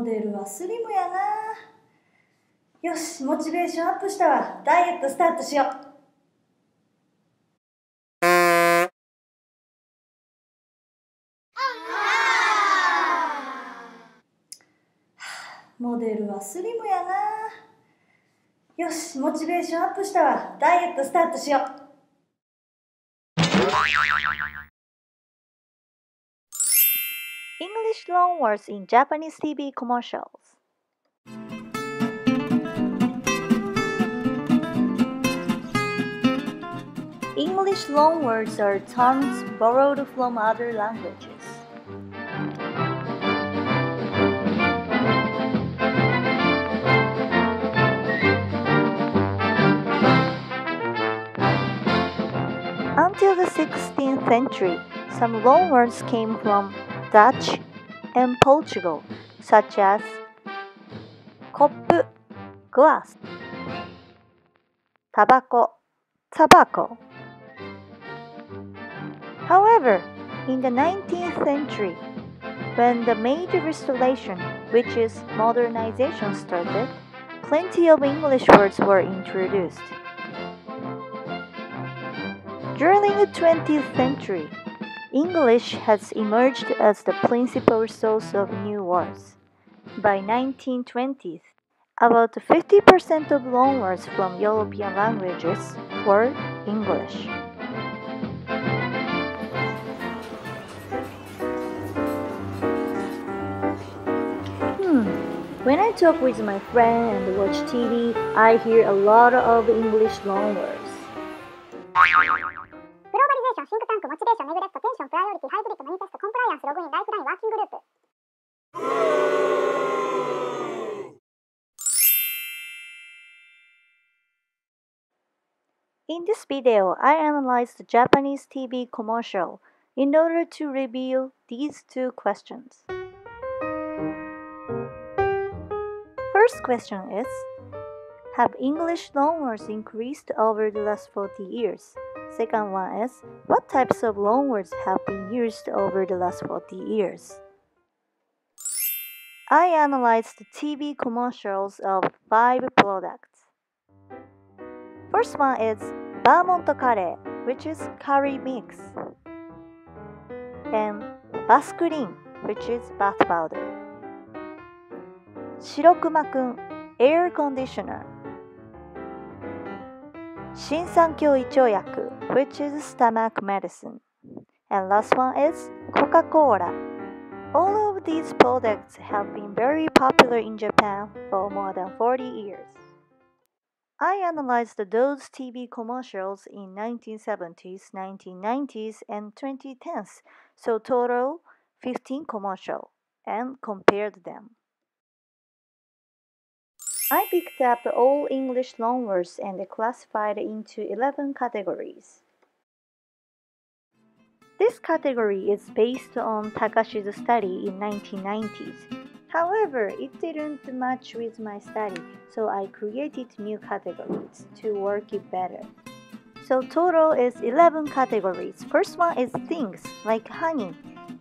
デルはスリムやな。よし、モチベーションアップしたわ。ダイエットスタートしよう。モデルはスリムやな。よし、モチベーションアップしたわ。ダイエットスタートしよう。English loanwords in Japanese TV commercials. English loanwords are terms borrowed from other languages. Until the 16th century, some loanwords came from Dutch and Portugal, such as コップ glass, タバコ tobacco. However, in the 19th century, when the Meiji Restoration, which is Modernization, started, plenty of English words were introduced. During the 20th century, English has emerged as the principal source of new words. By 1920s, about 50% of loanwords from European languages were English. When I talk with my friend and watch TV, I hear a lot of English loanwords. グローバリゼーション、シンクタンク、モチベーション、ネグレクト、テンション、プライオリティ、ハイブリッド、マニフェスト、コンプライアンス、ログイン、ライフライン、ワーキンググループ。In this video, I analyzed the Japanese TV commercial in order to reveal these two questions. First question is, have English loanwords increased over the last 40 years? Second one is, what types of loanwords have been used over the last 40 years? I analyzed the TV commercials of 5 products. First one is Vermont curry, which is curry mix, and Basculin, which is bath powder. Shirokuma-kun, air conditioner. Shinsankyo Ichoyaku, which is stomach medicine. And last one is Coca-Cola. All of these products have been very popular in Japan for more than 40 years. I analyzed those TV commercials in 1970s, 1990s, and 2010s, so total 15 commercials, and compared them. I picked up all English loanwords and classified into 11 categories. This category is based on Takashi's study in 1990s. However, it didn't match with my study, so I created new categories to work it better. So total is 11 categories. First one is things like honey,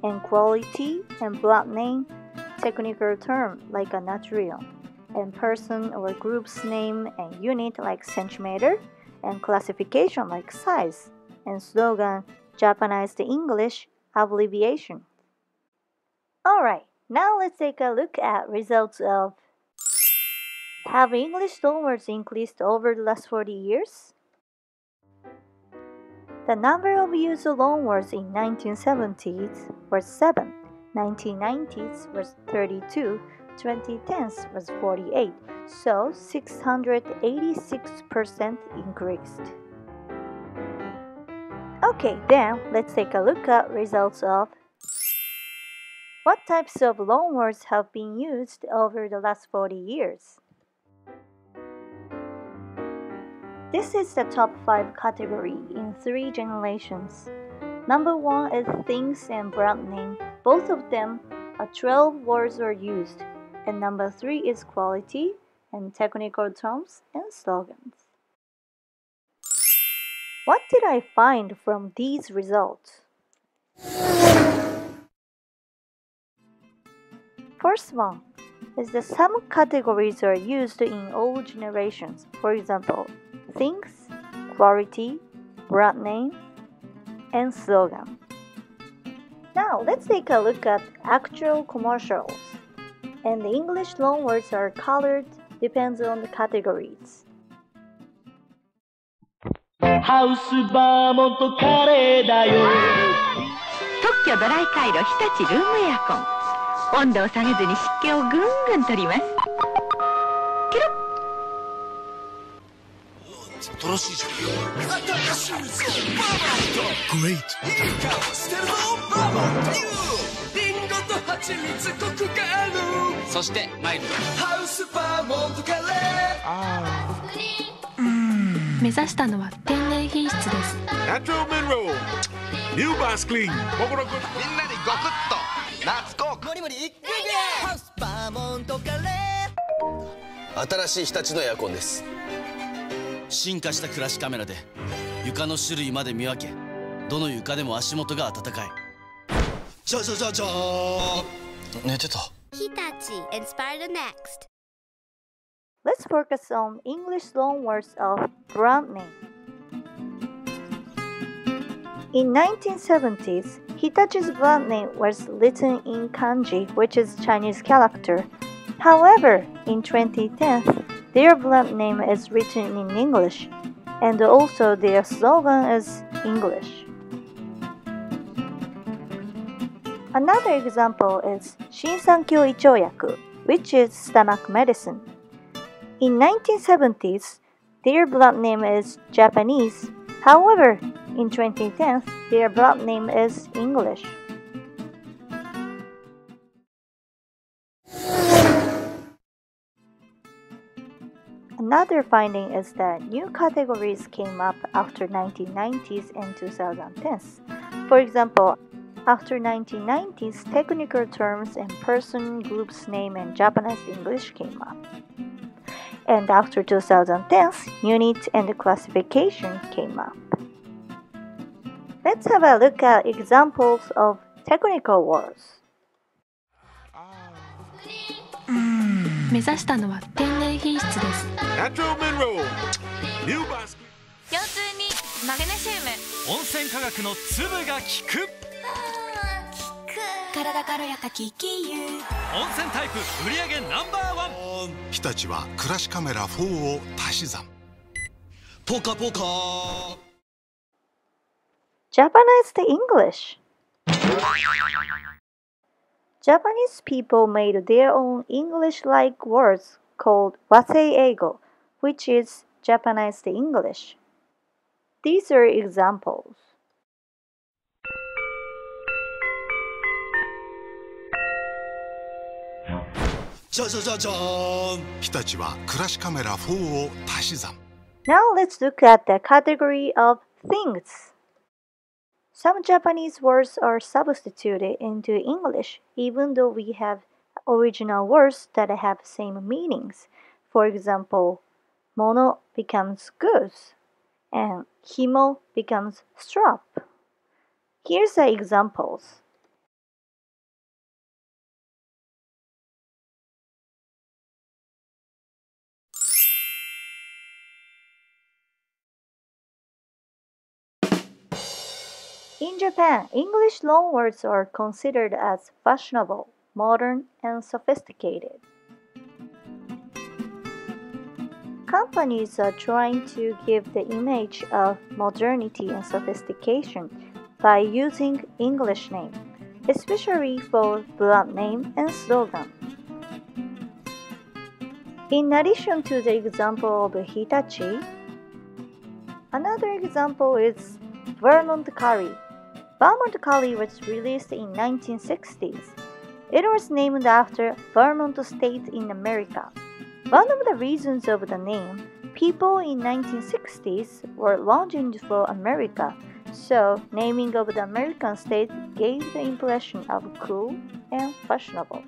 and quality and brand name, technical term like a natrium, and person or group's name and unit like centimeter, and classification like size, and slogan Japanized English abbreviation. Alright, now let's take a look at results of have English loanwords increased over the last 40 years? The number of used loanwords in 1970s was 7, 1990s was 32, 2010s was 48, so 686% increased. Okay, then let's take a look at results of what types of loanwords have been used over the last 40 years. This is the top 5 category in 3 generations. Number 1 is things and brand name. Both of them, 12 words are used. And number 3 is quality and technical terms and slogans. What did I find from these results? First one, is that some categories are used in all generations. For example, things, quality, brand name, and slogan. Now let's take a look at actual commercials. And the English loanwords are colored depends on the categories. ハウスバーモントカレーだよ。特許ドライ回路日立ルームエアコン。温度を下げずに湿気をぐんぐん取ります。ケロッ。新しいじゃん。新しいぞバーモント。グレート。いい顔してるぞバーモント。リンゴと蜂蜜コクがある。そしてマイルド。ハウスバーモントカレー。目指したのは天然品質です。ナチュラルミネラルニューバースクリーン僕のみんなにゴクッと夏コーク無理無理ハウスバーモントカレー。新しい日立のエアコンです。進化した暮らしカメラで床の種類まで見分け、どの床でも足元が暖かい。じゃ寝てた。日立 Inspire the next. Let's focus on English loanwords of brand name. In 1970s, Hitachi's brand name was written in kanji, which is Chinese character. However, in 2010, their brand name is written in English, and also their slogan is English. Another example is Shinsankyo Ichoyaku, which is stomach medicine. In 1970s, their brand name is Japanese. However, in 2010, their brand name is English. Another finding is that new categories came up after 1990s and 2010s. For example, after 1990s, technical terms and person groups name and Japanese English came up. And after 2010s, unit and classification came up. Let's have a look at examples of technical words. 目指したのは天然品質です。ナチュラルミネラルニューバースクリーン腰痛にマグネシウム。温泉化学の粒が効く。体軽やかきき湯。温泉タイプ売上Ｎｏ.1。日立は暮らしカメラ4を足し算。ポカポカ。Japanese to English. Japanese people made their own English-like words called wasei-eigo, which is Japanese to English. These are examples. じゃーん。日立は暮らしカメラ4を足し算。Now let's look at the category of things. Some Japanese words are substituted into English even though we have original words that have same meanings. For example, mono becomes goods and himo becomes strap. Here's the examples. In Japan, English loanwords are considered as fashionable, modern, and sophisticated. Companies are trying to give the image of modernity and sophistication by using English name, especially for brand name and slogan. In addition to the example of Hitachi, another example is Vermont curry. Vermont curry was released in 1960s. It was named after Vermont State in America. One of the reasons of the name, people in 1960s were longing for America, so naming of the American state gave the impression of cool and fashionable.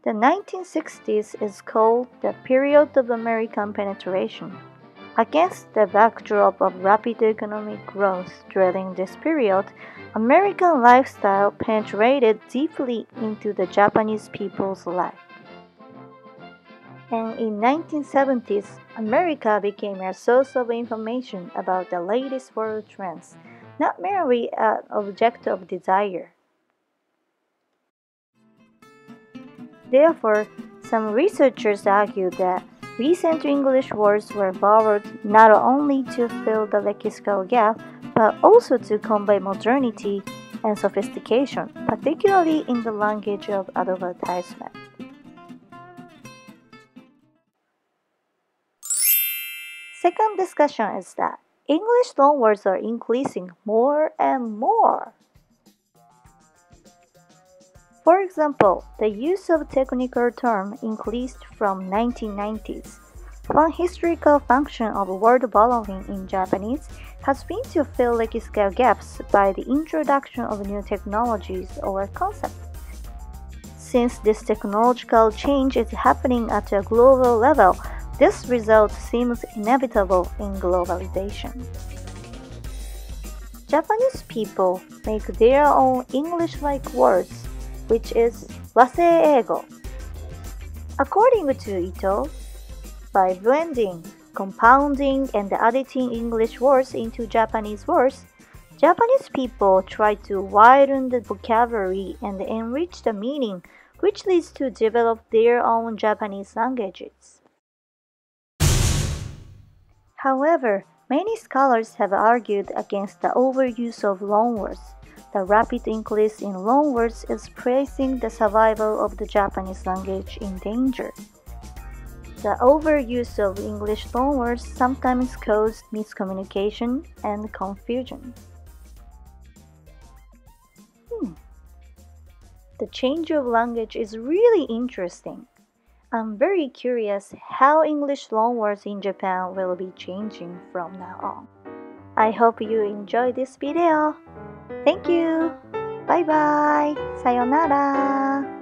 The 1960s is called the period of American penetration. Against the backdrop of rapid economic growth during this period, American lifestyle penetrated deeply into the Japanese people's life. And in 1970s, America became a source of information about the latest world trends, not merely an object of desire. Therefore, some researchers argue that recent English words were borrowed not only to fill the lexical gap, but also to convey modernity and sophistication, particularly in the language of advertisement. Second discussion is that English loanwords are increasing more and more. For example, the use of technical term increased from 1990s. One historical function of word borrowing in Japanese has been to fill lexical gaps by the introduction of new technologies or concepts. Since this technological change is happening at a global level, this result seems inevitable in globalization. Japanese people make their own English-like words, which is wasei-eigo. According to Ito, by blending, compounding, and editing English words into Japanese words, Japanese people try to widen the vocabulary and enrich the meaning, which leads to develop their own Japanese languages. However, many scholars have argued against the overuse of loanwords. The rapid increase in loanwords is placing the survival of the Japanese language in danger. The overuse of English loanwords sometimes causes miscommunication and confusion. The change of language is really interesting. I'm very curious how English loanwords in Japan will be changing from now on. I hope you enjoyed this video. Thank you. Bye bye. Sayonara.